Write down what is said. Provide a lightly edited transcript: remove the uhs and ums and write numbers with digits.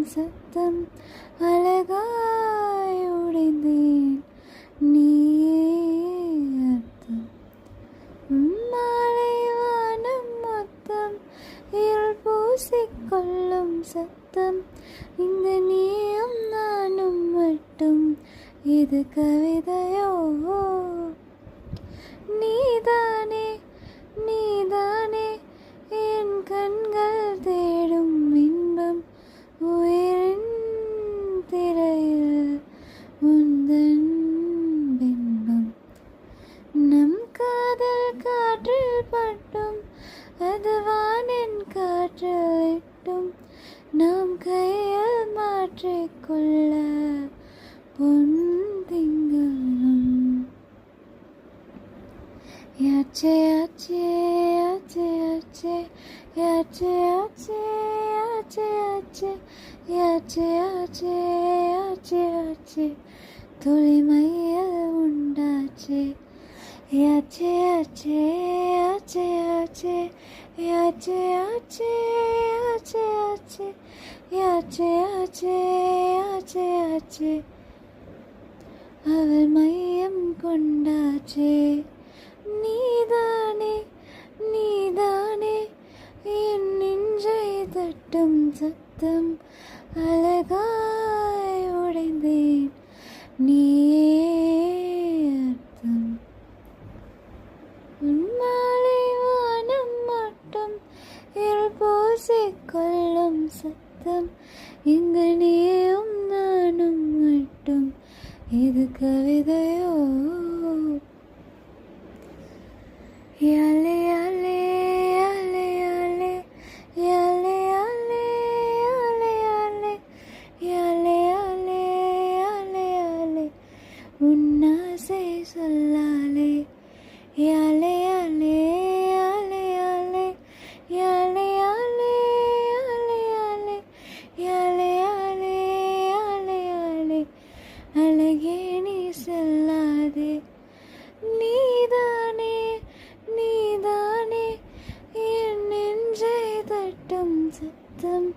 சத்தம் அழகாய் உடைந்தேன் நீயே அர்த்தம் மாலை வானம் மொத்தம் இருள் பூசிக்கொள்ளும் சத்தம் இங்கு நீயும் நானும் மட்டும் இது கவிதையோ நீதானே நீதானே என் கண்கள் தேடும் இன்பம் உயிரின் திரையில் உந்தன் பின்பம் நம் காதல் காற்றில் பட்டும் அது வானின் காற்றில் இட்டும் நாம் கையில் மாற்றிக்கொள்ள பொன் திங்களும் யாச்சே யாச்சே யாச்சே யாச்சே யாச்சே யாச்சே யாச்சே யாச்சே யாச்சே யாச்சே யாச்சே துளிமையில் உண்டாச்சே யாச்சே யாச்சே யாச்சே யாச்சே யாச்சே யாச்சே யாச்சே யாச்சே யாச்சே யாச்சே யாச்சே அவள் மையம் கொண்டாச்சே நீதானே நீதானே என் நெஞ்சை தட்டும் சத்தம் அழகாய் உடைந்தேன் நீயே அர்த்தம் உன்மாலை வானம் மட்டும் இருள் பூசிக்கொள்ளும் சத்தம் இங்கு நீயும் நானும் மட்டும் இது கவிதையோ யாலே யாலே யாலே யாலே யாலே யாலே யாலே யாலே யாலே யாலே யாலே உன்னாசை சொல்லாலே யாலே யாலே யாலே யாலே யாலே யாலே யாலே யாலே யாலே யாலே யாலே அழகே நீ செல்லாதே நீதானே நீதானே என் நெஞ்சை தட்டும் சத்தம்